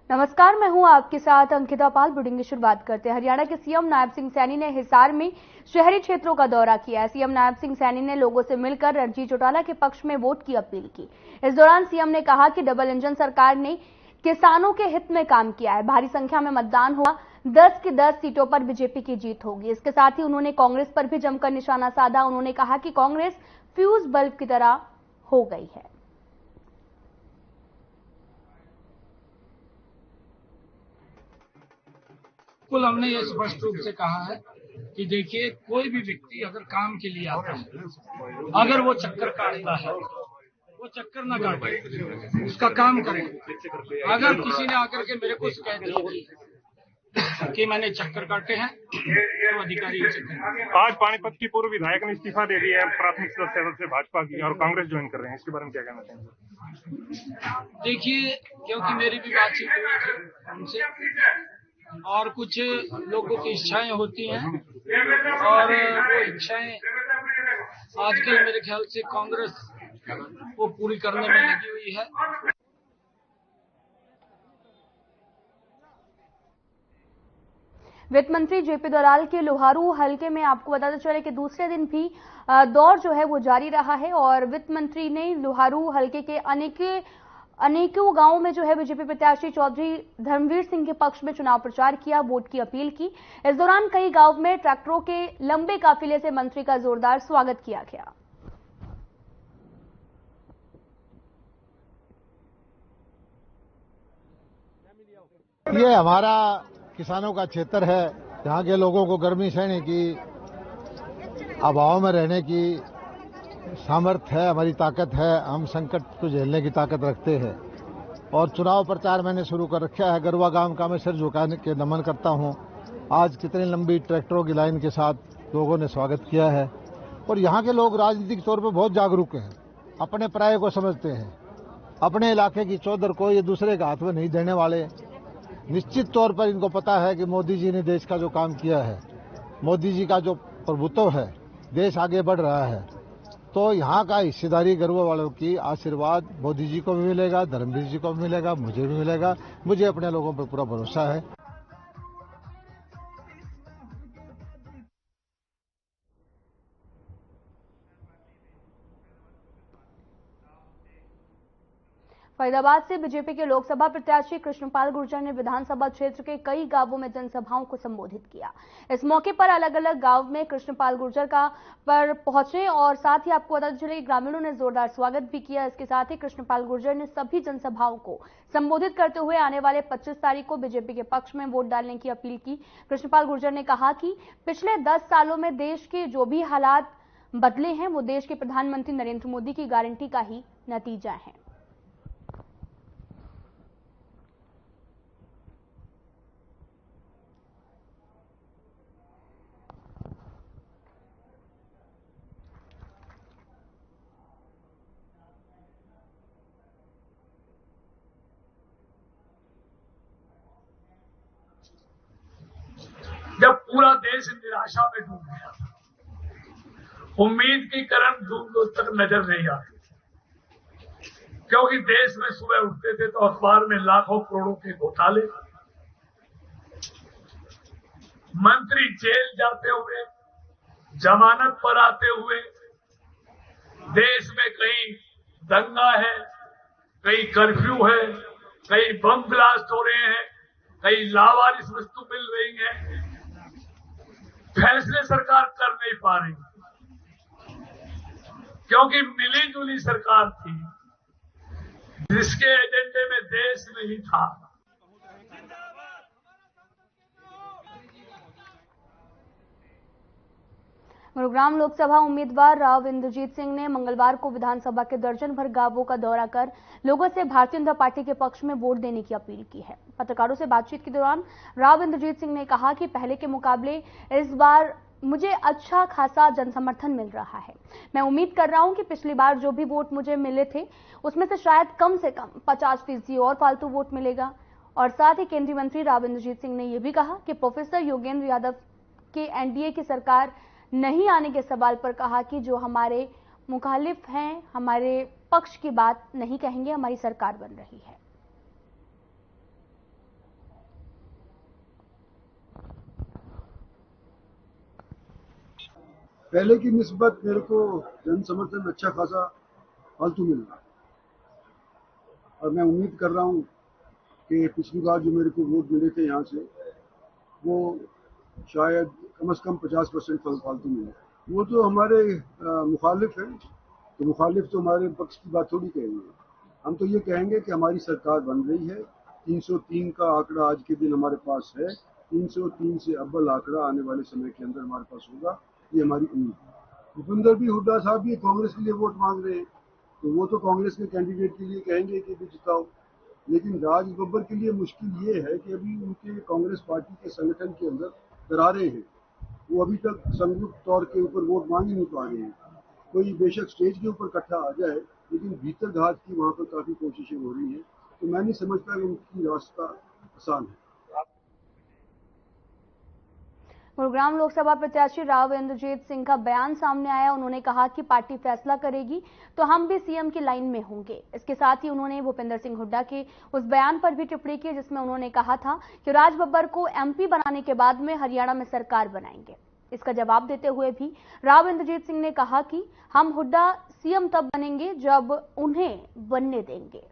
नमस्कार, मैं हूं आपके साथ अंकिता पाल। बुलेटिन की शुरुआत करते हैं। हरियाणा के सीएम नायब सिंह सैनी ने हिसार में शहरी क्षेत्रों का दौरा किया है। सीएम नायब सिंह सैनी ने लोगों से मिलकर रणजीत चौटाला के पक्ष में वोट की अपील की। इस दौरान सीएम ने कहा कि डबल इंजन सरकार ने किसानों के हित में काम किया है। भारी संख्या में मतदान हुआ, 10 की 10 सीटों पर बीजेपी की जीत होगी। इसके साथ ही उन्होंने कांग्रेस पर भी जमकर निशाना साधा। उन्होंने कहा कि कांग्रेस फ्यूज बल्ब की तरह हो गई है। बिल्कुल, हमने ये स्पष्ट रूप से कहा है कि देखिए, कोई भी व्यक्ति अगर काम के लिए आता है, अगर वो चक्कर काटता है, वो चक्कर ना काटे, उसका काम करे। अगर किसी ने आकर के मेरे को शिकायत की कि मैंने चक्कर काटे हैं, तो अधिकारी आज पानीपत की पूर्व विधायक ने इस्तीफा दे दिया है प्राथमिक सदस्य से भाजपा की, और कांग्रेस ज्वाइन कर रहे हैं। इसके बारे में क्या कहना चाहेंगे? देखिए, क्योंकि मेरी भी बातचीत हुई थी उनसे, और कुछ लोगों की इच्छाएं होती हैं, और वो इच्छाएं आजकल मेरे ख्याल से कांग्रेस वो पूरी करने में लगी हुई है। वित्त मंत्री जेपी दलाल के लोहारू हलके में आपको बताते चले कि दूसरे दिन भी दौर जो है वो जारी रहा है और वित्त मंत्री ने लोहारू हलके के अनेकों गांवों में जो है बीजेपी प्रत्याशी चौधरी धर्मवीर सिंह के पक्ष में चुनाव प्रचार किया, वोट की अपील की। इस दौरान कई गांव में ट्रैक्टरों के लंबे काफिले से मंत्री का जोरदार स्वागत किया गया। ये हमारा किसानों का क्षेत्र है। यहाँ के लोगों को गर्मी सहने की, अभाव में रहने की सामर्थ्य है, हमारी ताकत है। हम संकट को झेलने की ताकत रखते हैं और चुनाव प्रचार मैंने शुरू कर रखा है। गरुआ गांव का मैं सिर झुका के नमन करता हूं। आज कितनी लंबी ट्रैक्टरों की लाइन के साथ लोगों ने स्वागत किया है और यहाँ के लोग राजनीतिक तौर पर बहुत जागरूक हैं, अपने पराये को समझते हैं। अपने इलाके की चौधर को ये दूसरे के हाथ में नहीं देने वाले। निश्चित तौर पर इनको पता है कि मोदी जी ने देश का जो काम किया है, मोदी जी का जो प्रभुत्व है, देश आगे बढ़ रहा है। तो यहाँ का हिस्सेदारी गरुआ वालों की आशीर्वाद मोदी जी को भी मिलेगा, धर्मवीर जी को भी मिलेगा, मुझे भी मिलेगा। मुझे अपने लोगों पर पूरा भरोसा है। फरीदाबाद से बीजेपी के लोकसभा प्रत्याशी कृष्णपाल गुर्जर ने विधानसभा क्षेत्र के कई गांवों में जनसभाओं को संबोधित किया। इस मौके पर अलग अलग गांव में कृष्णपाल गुर्जर पर पहुंचे और साथ ही आपको बताते चले ग्रामीणों ने जोरदार स्वागत भी किया। इसके साथ ही कृष्णपाल गुर्जर ने सभी जनसभाओं को संबोधित करते हुए आने वाले 25 तारीख को बीजेपी के पक्ष में वोट डालने की अपील की। कृष्णपाल गुर्जर ने कहा कि पिछले 10 सालों में देश के जो भी हालात बदले हैं वो देश के प्रधानमंत्री नरेंद्र मोदी की गारंटी का ही नतीजा है। जब पूरा देश निराशा में डूब गया, उम्मीद की किरण दूर दूर तक नजर नहीं आती, क्योंकि देश में सुबह उठते थे तो अखबार में लाखों करोड़ों के घोटाले, मंत्री जेल जाते हुए, जमानत पर आते हुए, देश में कहीं दंगा है, कहीं कर्फ्यू है, कहीं बम ब्लास्ट हो रहे हैं, कहीं लावारिस वस्तु मिल रही है। फैसले सरकार कर नहीं पा रही क्योंकि मिली जुली सरकार थी जिसके एजेंडे में देश नहीं था। गुरुग्राम लोकसभा उम्मीदवार राव इंद्रजीत सिंह ने मंगलवार को विधानसभा के दर्जन भर गांवों का दौरा कर लोगों से भारतीय जनता पार्टी के पक्ष में वोट देने की अपील की है। पत्रकारों से बातचीत के दौरान राव इंद्रजीत सिंह ने कहा कि पहले के मुकाबले इस बार मुझे अच्छा खासा जनसमर्थन मिल रहा है। मैं उम्मीद कर रहा हूं कि पिछली बार जो भी वोट मुझे मिले थे उसमें से शायद कम से कम 50% और फालतू वोट मिलेगा। और साथ ही केंद्रीय मंत्री राव इंद्रजीत सिंह ने यह भी कहा कि प्रोफेसर योगेंद्र यादव के एनडीए की सरकार नहीं आने के सवाल पर कहा कि जो हमारे मुखालिफ हैं हमारे पक्ष की बात नहीं कहेंगे, हमारी सरकार बन रही है। पहले की निस्बत मेरे को जन समर्थन अच्छा खासा फालतू मिल रहा है और मैं उम्मीद कर रहा हूँ कि पिछली बार जो मेरे को वोट मिले थे यहाँ से वो शायद कम से कम 50% फालतू मिले। वो तो हमारे मुखालिफ हैं, तो मुखालिफ तो हमारे पक्ष की बात थोड़ी कहेंगे। हम तो ये कहेंगे कि हमारी सरकार बन रही है, 303 का आंकड़ा आज के दिन हमारे पास है, 303 से अव्वल आंकड़ा आने वाले समय के अंदर हमारे पास होगा, ये हमारी उम्मीद है। भूपिंदर भी हुड्डा साहब भी कांग्रेस के लिए वोट मांग रहे हैं, तो वो तो कांग्रेस के कैंडिडेट के लिए कहेंगे कि भी जिताओ, लेकिन राज बब्बर के लिए मुश्किल ये है कि अभी उनके कांग्रेस पार्टी के संगठन के अंदर दरारें हैं, वो अभी तक संयुक्त तौर के ऊपर वोट मांग ही नहीं पा रहे हैं। कोई बेशक स्टेज के ऊपर इकट्ठा आ जाए, लेकिन भीतर घात की वहाँ पर काफी कोशिशें हो रही हैं, तो मैं नहीं समझता कि उनकी रास्ता आसान है। गुरुग्राम लोकसभा प्रत्याशी राव इंद्रजीत सिंह का बयान सामने आया। उन्होंने कहा कि पार्टी फैसला करेगी तो हम भी सीएम की लाइन में होंगे। इसके साथ ही उन्होंने भूपिंदर सिंह हुड्डा के उस बयान पर भी टिप्पणी की जिसमें उन्होंने कहा था कि राज बब्बर को एमपी बनाने के बाद में हरियाणा में सरकार बनाएंगे। इसका जवाब देते हुए भी राव इंद्रजीत सिंह ने कहा कि हम हुड्डा सीएम तब बनेंगे जब उन्हें बनने देंगे।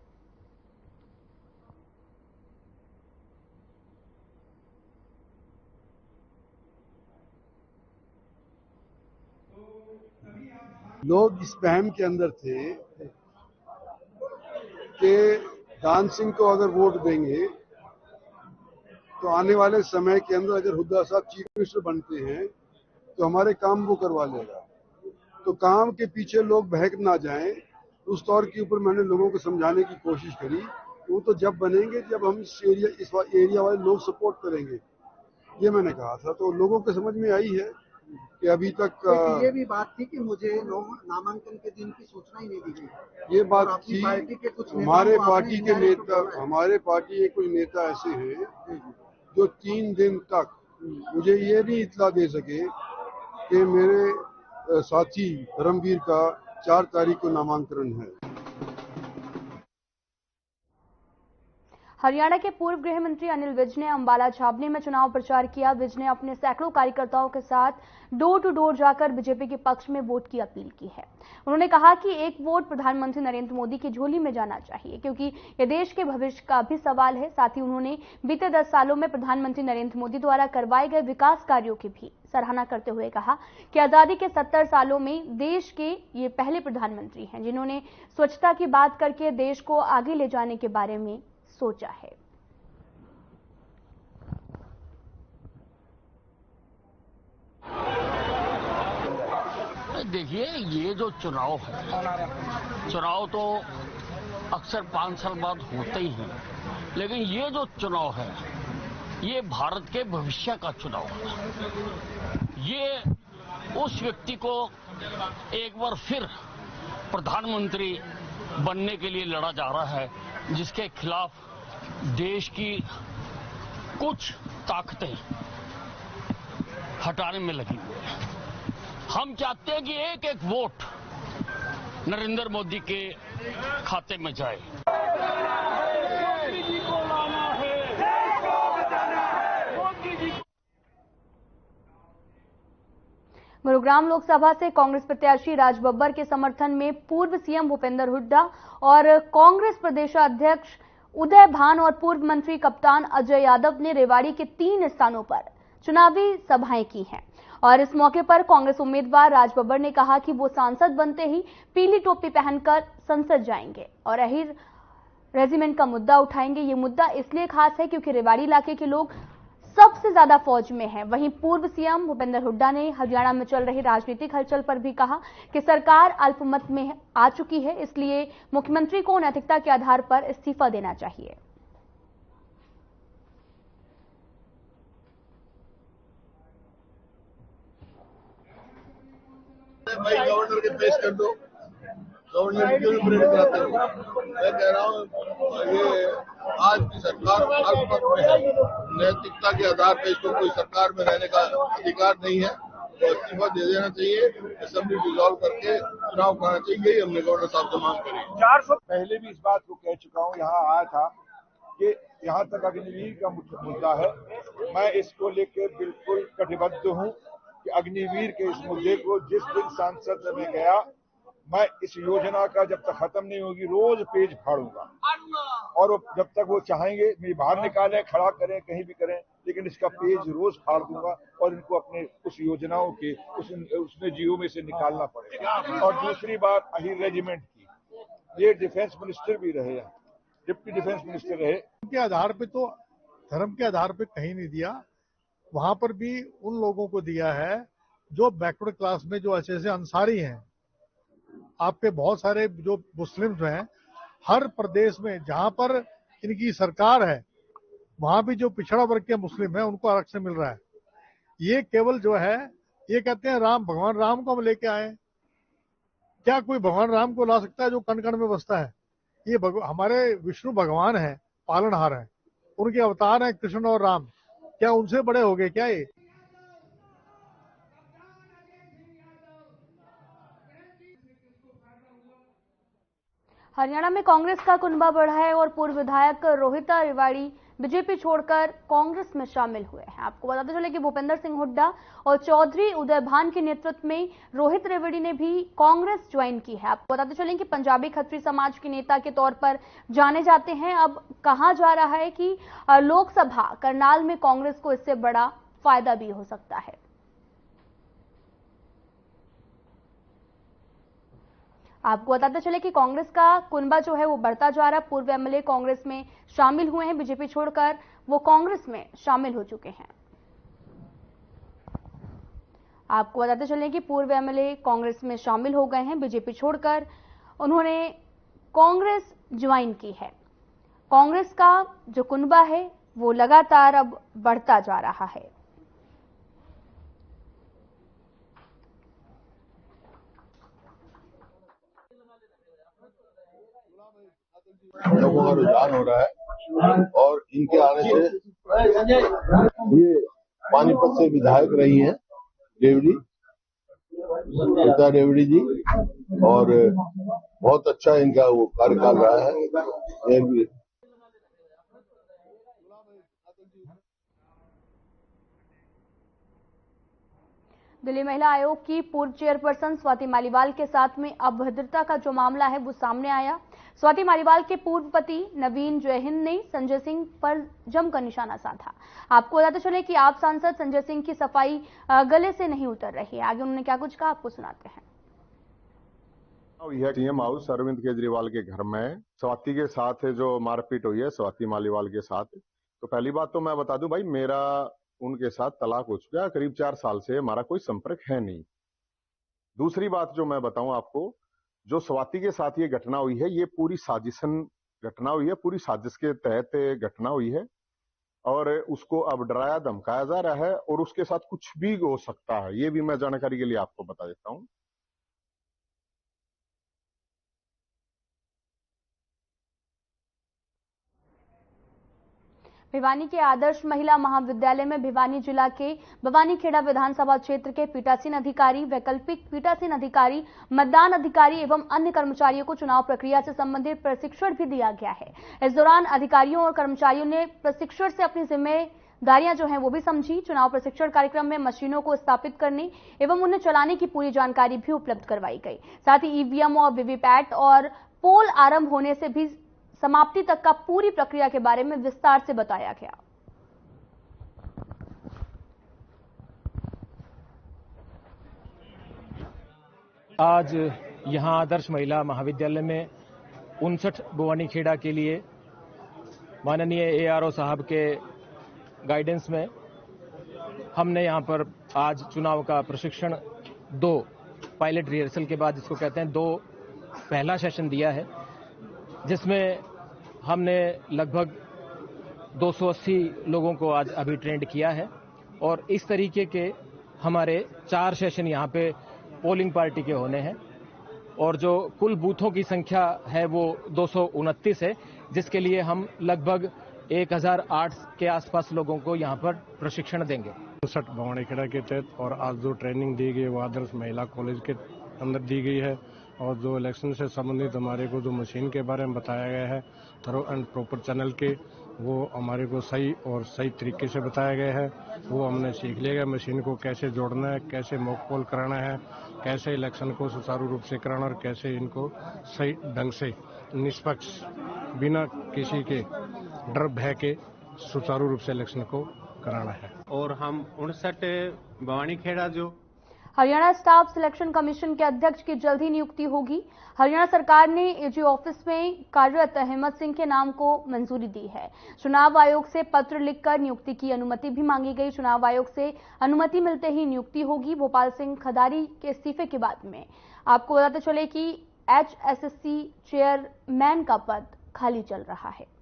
लोग इस वहम के अंदर थे कि दान सिंह को अगर वोट देंगे तो आने वाले समय के अंदर अगर हुड्डा साहब चीफ मिनिस्टर बनते हैं तो हमारे काम वो करवा लेगा। तो काम के पीछे लोग बहक ना जाएं, उस तौर के ऊपर मैंने लोगों को समझाने की कोशिश करी। वो तो जब बनेंगे जब हम इस एरिया वाले लोग सपोर्ट करेंगे, ये मैंने कहा था। तो लोगों को समझ में आई है कि अभी तक ये भी बात थी कि मुझे नामांकन के दिन की सूचना ही नहीं दी गई। ये बात थी। पार्टी के कुछ हमारे पार्टी के नेता, हमारे पार्टी के कुछ नेता ऐसे हैं जो 3 दिन तक मुझे ये नहीं इत्तला दे सके कि मेरे साथी धर्मवीर का 4 तारीख को नामांकन है। हरियाणा के पूर्व गृह मंत्री अनिल विज ने अंबाला छावनी में चुनाव प्रचार किया। विज ने अपने सैकड़ों कार्यकर्ताओं के साथ डोर टू डोर जाकर बीजेपी के पक्ष में वोट की अपील की है। उन्होंने कहा कि एक वोट प्रधानमंत्री नरेंद्र मोदी की झोली में जाना चाहिए, क्योंकि यह देश के भविष्य का भी सवाल है। साथ ही उन्होंने बीते 10 सालों में प्रधानमंत्री नरेंद्र मोदी द्वारा करवाए गए विकास कार्यों की भी सराहना करते हुए कहा कि आजादी के 70 सालों में देश के ये पहले प्रधानमंत्री हैं जिन्होंने स्वच्छता की बात करके देश को आगे ले जाने के बारे में सोचा है। देखिए, ये जो चुनाव है, चुनाव तो अक्सर 5 साल बाद होते ही हैं, लेकिन ये जो चुनाव है ये भारत के भविष्य का चुनाव है। ये उस व्यक्ति को एक बार फिर प्रधानमंत्री बनने के लिए लड़ा जा रहा है जिसके खिलाफ देश की कुछ ताकतें हटाने में लगी हुई है। हम चाहते हैं कि एक एक वोट नरेंद्र मोदी के खाते में जाए। गुरुग्राम लोकसभा से कांग्रेस प्रत्याशी राज बब्बर के समर्थन में पूर्व सीएम भूपेंद्र हुड्डा और कांग्रेस प्रदेशाध्यक्ष उदय भान और पूर्व मंत्री कप्तान अजय यादव ने रेवाड़ी के 3 स्थानों पर चुनावी सभाएं की हैं। और इस मौके पर कांग्रेस उम्मीदवार राज बब्बर ने कहा कि वो सांसद बनते ही पीली टोपी पहनकर संसद जाएंगे और अहीर रेजिमेंट का मुद्दा उठाएंगे। ये मुद्दा इसलिए खास है क्योंकि रेवाड़ी इलाके के लोग सबसे ज्यादा फौज में हैं। वहीं पूर्व सीएम भूपेंद्र हुड्डा ने हरियाणा में चल रही राजनीतिक हलचल पर भी कहा कि सरकार अल्पमत में आ चुकी है, इसलिए मुख्यमंत्री को नैतिकता के आधार पर इस्तीफा देना चाहिए। भाई गवर्नर के पेश कर दो, गवर्नर क्यों परेड कराते हो? मैं कह रहा हूँ ये आज की सरकार अल्पमत में है, नैतिकता के आधार पर इसको कोई सरकार में रहने का अधिकार नहीं है, तो इस्तीफा दे देना चाहिए, असेंबली डिसॉल्व करके चुनाव कराना चाहिए। यही हमने गवर्नर साहब से मांग करी। 400 पहले भी इस बात को कह चुका हूँ, यहाँ आया था कि यहाँ तक अग्निवीर का मुद्दा है, मैं इसको लेकर बिल्कुल कटिबद्ध हूँ कि अग्निवीर के इस मुद्दे को जिस दिन सांसद में गया, मैं इस योजना का जब तक खत्म नहीं होगी रोज पेज फाड़ूंगा, और जब तक वो चाहेंगे मेरी बाहर निकालें, खड़ा करें, कहीं भी करें, लेकिन इसका पेज रोज फाड़ दूंगा और इनको अपने उस योजनाओं के उसमें जीओ में से निकालना पड़ेगा। और दूसरी बात अहिर रेजिमेंट की, ये डिफेंस मिनिस्टर भी रहे हैं, डिप्टी डिफेंस मिनिस्टर रहे। के आधार पे तो धर्म के आधार पे कहीं नहीं दिया, वहां पर भी उन लोगों को दिया है जो बैकवर्ड क्लास में, जो ऐसे अंसारी हैं। आपके बहुत सारे जो मुस्लिम्स हैं, हर प्रदेश में जहां पर इनकी सरकार है वहां भी जो पिछड़ा वर्ग के मुस्लिम हैं उनको आरक्षण मिल रहा है। ये केवल जो है, ये कहते हैं राम, भगवान राम को हम लेके आए। क्या कोई भगवान राम को ला सकता है जो कण कण में बसता है? ये हमारे विष्णु भगवान है, पालनहार है, उनके अवतार हैं कृष्ण और राम। क्या उनसे बड़े हो गए क्या ये? हरियाणा में कांग्रेस का कुनबा बढ़ा है और पूर्व विधायक रोहित रेवाड़ी बीजेपी छोड़कर कांग्रेस में शामिल हुए हैं। आपको बताते चले कि भूपेंद्र सिंह हुड्डा और चौधरी उदयभान के नेतृत्व में रोहित रेवाड़ी ने भी कांग्रेस ज्वाइन की है। आपको बताते चले कि पंजाबी खत्री समाज के नेता के तौर पर जाने जाते हैं। अब कहा जा रहा है कि लोकसभा करनाल में कांग्रेस को इससे बड़ा फायदा भी हो सकता है। आपको बताते चले कि कांग्रेस का कुनबा जो है वो बढ़ता जा रहा है। पूर्व एमएलए कांग्रेस में शामिल हुए हैं, बीजेपी छोड़कर वो कांग्रेस में शामिल हो चुके हैं। आपको बताते चले कि पूर्व एमएलए कांग्रेस में शामिल हो गए हैं, बीजेपी छोड़कर उन्होंने कांग्रेस ज्वाइन की है। कांग्रेस का जो कुनबा है वो लगातार अब बढ़ता जा रहा है। लोगों का रुझान हो रहा है और इनके आने से ये पानीपत से विधायक रही हैं रेवड़ी, रीता रेवड़ी जी, और बहुत अच्छा इनका वो कार्यकाल रहा है। दिल्ली महिला आयोग की पूर्व चेयरपर्सन स्वाति मालीवाल के साथ में अभद्रता का जो मामला है वो सामने आया। स्वाति मालीवाल के पूर्व पति नवीन जयहिंद ने संजय सिंह पर जमकर निशाना साधा। आपको बताते चले कि आप सांसद संजय सिंह की सफाई गले से नहीं उतर रही है। आगे उन्होंने क्या कुछ कहा, आपको सुनाते हैं। यह सीएम हाउस अरविंद केजरीवाल के घर में स्वाति के साथ जो मारपीट हुई है, स्वाति मालीवाल के साथ, तो पहली बात तो मैं बता दूं भाई, मेरा उनके साथ तलाक हो चुका है, करीब 4 साल से हमारा कोई संपर्क है नहीं। दूसरी बात जो मैं बताऊं आपको, जो स्वाति के साथ ये घटना हुई है, ये पूरी साजिशन घटना हुई है, पूरी साजिश के तहत घटना हुई है और उसको अब डराया धमकाया जा रहा है और उसके साथ कुछ भी हो सकता है, ये भी मैं जानकारी के लिए आपको बता देता हूं। भिवानी के आदर्श महिला महाविद्यालय में भिवानी जिला के बवानीखेड़ा विधानसभा क्षेत्र के पीठासीन अधिकारी, वैकल्पिक पीठासीन अधिकारी, मतदान अधिकारी एवं अन्य कर्मचारियों को चुनाव प्रक्रिया से संबंधित प्रशिक्षण भी दिया गया है। इस दौरान अधिकारियों और कर्मचारियों ने प्रशिक्षण से अपनी जिम्मेदारियां जो हैं वो भी समझी। चुनाव प्रशिक्षण कार्यक्रम में मशीनों को स्थापित करने एवं उन्हें चलाने की पूरी जानकारी भी उपलब्ध करवाई गई। साथ ही ईवीएम और वीवीपैट और पोल आरंभ होने से भी समाप्ति तक का पूरी प्रक्रिया के बारे में विस्तार से बताया गया। आज यहां आदर्श महिला महाविद्यालय में 59 बवानीखेड़ा के लिए माननीय एआरओ साहब के गाइडेंस में हमने यहां पर आज चुनाव का प्रशिक्षण 2 पायलट रिहर्सल के बाद, जिसको कहते हैं 2 पहला सेशन दिया है, जिसमें हमने लगभग 280 लोगों को आज अभी ट्रेंड किया है और इस तरीके के हमारे 4 सेशन यहाँ पे पोलिंग पार्टी के होने हैं और जो कुल बूथों की संख्या है वो 229 है, जिसके लिए हम लगभग 1008 के आसपास लोगों को यहाँ पर प्रशिक्षण देंगे। 59 बवानीखेड़ा के तहत और आज जो ट्रेनिंग दी गई वो आदर्श महिला कॉलेज के अंदर दी गई है और जो इलेक्शन से संबंधित हमारे को जो मशीन के बारे में बताया गया है थरो एंड प्रॉपर चैनल के, वो हमारे को सही और सही तरीके से बताया गया है। वो हमने सीख लिया है मशीन को कैसे जोड़ना है, कैसे मॉक पोल कराना है, कैसे इलेक्शन को सुचारू रूप से कराना और कैसे इनको सही ढंग से निष्पक्ष बिना किसी के डर भय के सुचारू रूप से इलेक्शन को कराना है। और हम 59 बवानीखेड़ा जो हरियाणा स्टाफ सिलेक्शन कमीशन के अध्यक्ष की जल्द ही नियुक्ति होगी। हरियाणा सरकार ने एजी ऑफिस में कार्यरत अहमद सिंह के नाम को मंजूरी दी है। चुनाव आयोग से पत्र लिखकर नियुक्ति की अनुमति भी मांगी गई। चुनाव आयोग से अनुमति मिलते ही नियुक्ति होगी। भोपाल सिंह खदारी के इस्तीफे के बाद में आपको बताते चले कि HSSC चेयरमैन का पद खाली चल रहा है।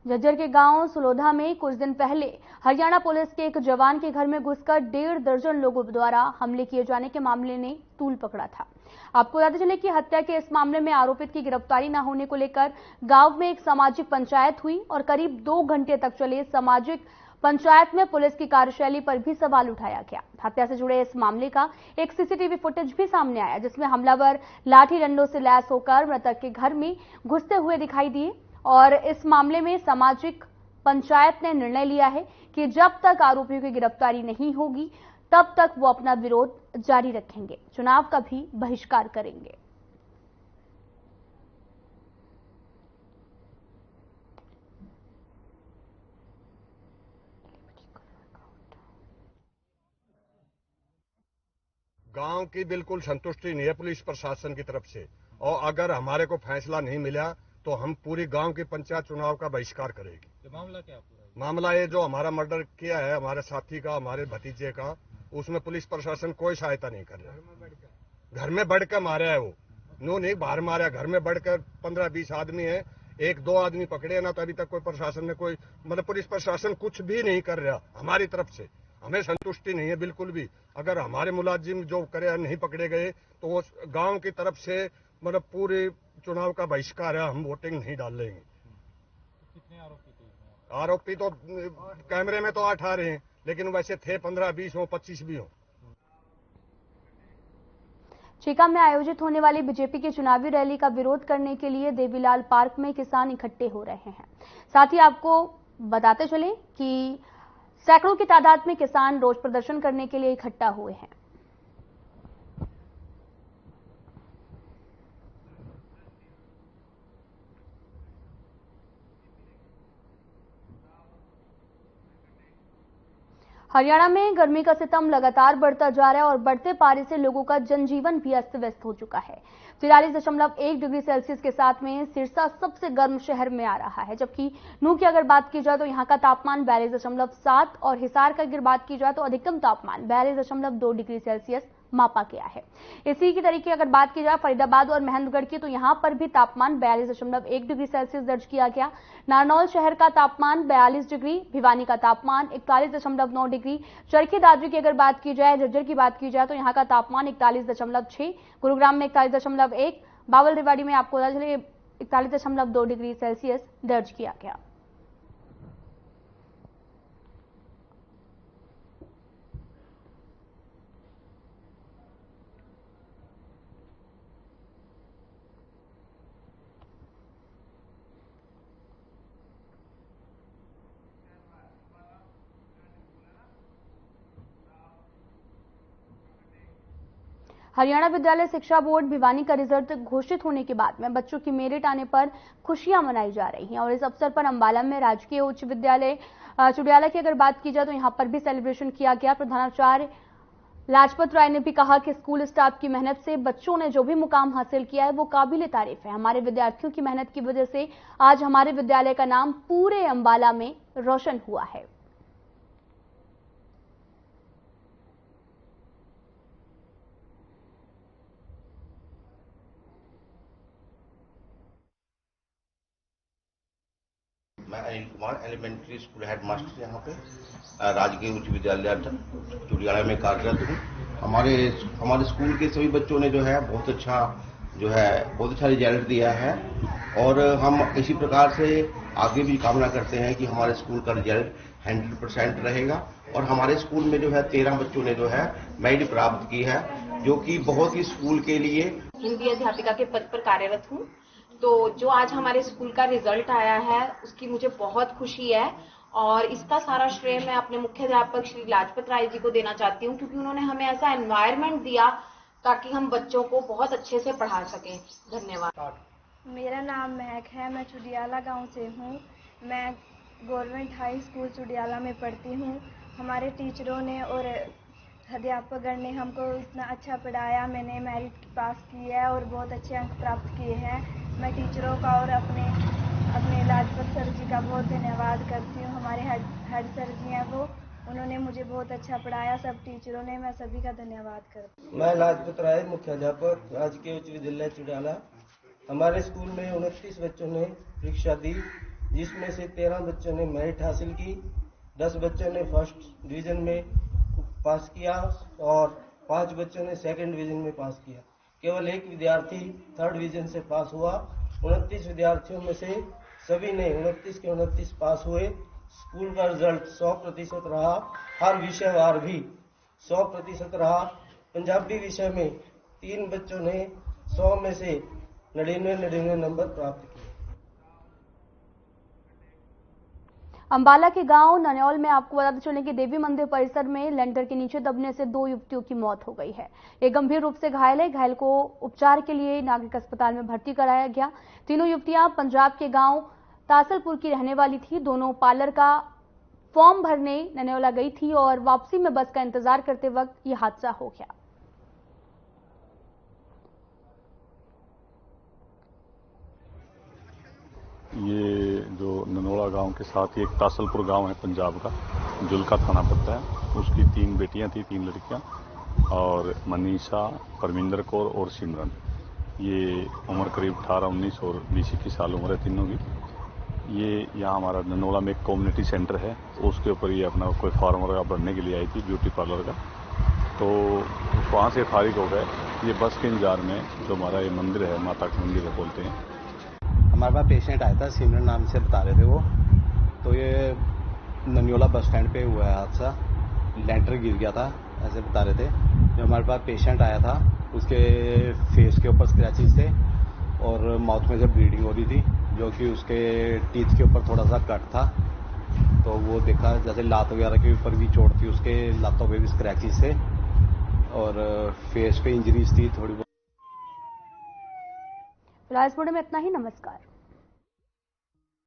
झज्जर के गांव सुलोधा में कुछ दिन पहले हरियाणा पुलिस के एक जवान के घर में घुसकर 1.5 दर्जन लोगों द्वारा हमले किए जाने के मामले ने तूल पकड़ा था। आपको बताते चले कि हत्या के इस मामले में आरोपित की गिरफ्तारी न होने को लेकर गांव में एक सामाजिक पंचायत हुई और करीब 2 घंटे तक चले सामाजिक पंचायत में पुलिस की कार्यशैली पर भी सवाल उठाया गया। हत्या से जुड़े इस मामले का एक सीसीटीवी फुटेज भी सामने आया, जिसमें हमलावर लाठी डंडों से लैस होकर मृतक के घर में घुसते हुए दिखाई दिए। और इस मामले में सामाजिक पंचायत ने निर्णय लिया है कि जब तक आरोपियों की गिरफ्तारी नहीं होगी तब तक वो अपना विरोध जारी रखेंगे, चुनाव का भी बहिष्कार करेंगे। गांव की बिल्कुल संतुष्टि नहीं है पुलिस प्रशासन की तरफ से, और अगर हमारे को फैसला नहीं मिला तो हम पूरी गांव की पंचायत चुनाव का बहिष्कार करेगी। मामला क्या पूरा? मामला ये जो हमारा मर्डर किया है हमारे साथी का, हमारे भतीजे का, उसमें पुलिस प्रशासन कोई सहायता नहीं कर रहा। घर में बढ़कर मारा है वो, नो नहीं बाहर मारा, घर में बढ़कर 15-20 आदमी है, 1-2 आदमी पकड़े ना, तो अभी तक कोई प्रशासन ने कोई मतलब पुलिस प्रशासन कुछ भी नहीं कर रहा हमारी तरफ से। हमें संतुष्टि नहीं है बिल्कुल भी। अगर हमारे मुलाजिम जो करे नहीं पकड़े गए तो वो गांव की तरफ से मतलब पूरे चुनाव का बहिष्कार है, हम वोटिंग नहीं डाल लेंगे। कितने आरोपी थे? आरोपी तो कैमरे में तो 8 आ रहे हैं, लेकिन वैसे थे 15-20 हो, 25 भी हो। चीका में आयोजित होने वाली बीजेपी की चुनावी रैली का विरोध करने के लिए देवीलाल पार्क में किसान इकट्ठे हो रहे हैं। साथ ही आपको बताते चले कि सैकड़ों की तादाद में किसान रोष प्रदर्शन करने के लिए इकट्ठा हुए हैं। हरियाणा में गर्मी का सितम लगातार बढ़ता जा रहा है और बढ़ते पारे से लोगों का जनजीवन भी अस्त व्यस्त हो चुका है। 43.1 डिग्री सेल्सियस के साथ में सिरसा सबसे गर्म शहर में आ रहा है, जबकि नूह की अगर बात की जाए तो यहां का तापमान 42.7 और हिसार का अगर बात की जाए तो अधिकतम तापमान 42.2 डिग्री सेल्सियस मापा गया है। इसी की तरीके अगर बात की जाए फरीदाबाद और महेंद्रगढ़ की तो यहां पर भी तापमान 42.1 डिग्री सेल्सियस दर्ज किया गया। नारनौल शहर का तापमान 42 डिग्री, भिवानी का तापमान 41.9 डिग्री, चरखी दादरी की अगर बात की जाए, झज्जर की बात की जाए तो यहां का तापमान 41.6, गुरुग्राम में 41.1, बावल रेवाड़ी में आपको 41.2 डिग्री सेल्सियस दर्ज किया गया। हरियाणा विद्यालय शिक्षा बोर्ड भिवानी का रिजल्ट घोषित होने के बाद में बच्चों की मेरिट आने पर खुशियां मनाई जा रही हैं और इस अवसर पर अंबाला में राजकीय उच्च विद्यालय चुडियाला की अगर बात की जाए तो यहां पर भी सेलिब्रेशन किया गया। प्रधानाचार्य लाजपत राय ने भी कहा कि स्कूल स्टाफ की मेहनत से बच्चों ने जो भी मुकाम हासिल किया है वो काबिले तारीफ है। हमारे विद्यार्थियों की मेहनत की वजह से आज हमारे विद्यालय का नाम पूरे अंबाला में रोशन हुआ है। मैं Anil Kumar elementary school head master यहाँ पे राजकीय उच्च विद्यालय चुडियाला में कार्यरत हूँ। हमारे स्कूल के सभी बच्चों ने जो है बहुत अच्छा जो है बहुत अच्छा रिजल्ट दिया है और हम इसी प्रकार से आगे भी कामना करते हैं कि हमारे स्कूल का रिजल्ट 100% रहेगा और हमारे स्कूल में जो है 13 बच्चों ने जो है मेरिट प्राप्त की है, जो कि बहुत ही स्कूल के लिए। हिंदी अध्यापिका के पद पर कार्यरत हूँ, तो जो आज हमारे स्कूल का रिजल्ट आया है उसकी मुझे बहुत खुशी है और इसका सारा श्रेय मैं अपने मुख्याध्यापक श्री लाजपत राय जी को देना चाहती हूँ, क्योंकि उन्होंने हमें ऐसा एनवायरनमेंट दिया ताकि हम बच्चों को बहुत अच्छे से पढ़ा सकें। धन्यवाद। मेरा नाम महक है, मैं चुडियाला गांव से हूँ। मैं गवर्नमेंट हाई स्कूल चुडियाला में पढ़ती हूँ। हमारे टीचरों ने और अध्यापकगण ने हमको इतना अच्छा पढ़ाया, मैंने मेरिट पास की है और बहुत अच्छे अंक प्राप्त किए हैं। मैं टीचरों का और अपने लाजपत सर जी का बहुत धन्यवाद करती हूँ। हमारे हेड सर जी हैं वो, उन्होंने मुझे बहुत अच्छा पढ़ाया, सब टीचरों ने, मैं सभी का धन्यवाद करती हूँ। मैं लाजपत राय, मुख्याध्यापक राजकीय उच्च विद्यालय चुडियाला। हमारे स्कूल में 29 बच्चों ने परीक्षा दी, जिसमें से 13 बच्चों ने मेरिट हासिल की, 10 बच्चों ने फर्स्ट डिवीजन में पास किया और 5 बच्चों ने सेकंड डिवीजन में पास किया। केवल एक विद्यार्थी थर्ड डिवीजन से पास हुआ। 29 विद्यार्थियों में से सभी ने 29 के 29 पास हुए। स्कूल का रिजल्ट 100% रहा, हर विषयवार भी 100% रहा। पंजाबी विषय में 3 बच्चों ने 100 में से 99 नंबर प्राप्त किए। अंबाला के गांव नन्यौल में आपको बताते चलें कि देवी मंदिर परिसर में लेंटर के नीचे दबने से 2 युवतियों की मौत हो गई है। एक गंभीर रूप से घायल है। घायल को उपचार के लिए नागरिक अस्पताल में भर्ती कराया गया। तीनों युवतियां पंजाब के गांव तासलपुर की रहने वाली थी। दोनों पार्लर का फॉर्म भरने नन्यौला गई थी और वापसी में बस का इंतजार करते वक्त यह हादसा हो गया। ये जो ननौला गांव के साथ ही एक तासलपुर गांव है पंजाब का, जुल्का थाना पड़ता है। उसकी 3 बेटियां थी, 3 लड़कियां, और मनीषा, परमिंदर कौर और सिमरन। ये उम्र करीब 18, 19 और 20-21 साल उम्र है तीनों की। ये यहाँ हमारा ननौला में एक कम्युनिटी सेंटर है, उसके ऊपर ये अपना कोई फॉर्म वगैरह भरने के लिए आई थी, ब्यूटी पार्लर का। तो वहाँ से फारिग हो गए। ये बस के इंतजार में जो हमारा ये मंदिर है, माता का मंदिर है बोलते हैं, हमारे पास पेशेंट आया था, सिमरन नाम से बता रहे थे वो। तो ये नन्यौला बस स्टैंड पे हुआ है हादसा, लेंटर गिर गया था ऐसे बता रहे थे। जो हमारे पास पेशेंट आया था उसके फेस के ऊपर स्क्रैचेस थे और माउथ में से ब्लीडिंग हो रही थी, जो कि उसके टीथ के ऊपर थोड़ा सा कट था। तो वो देखा जैसे लात वगैरह के ऊपर भी चोट थी, उसके लातों पे भी स्क्रैचेस थे और फेस पे इंजरीज थी थोड़ी बहुत। फिलहाल इस वीडियो में इतना ही। नमस्कार।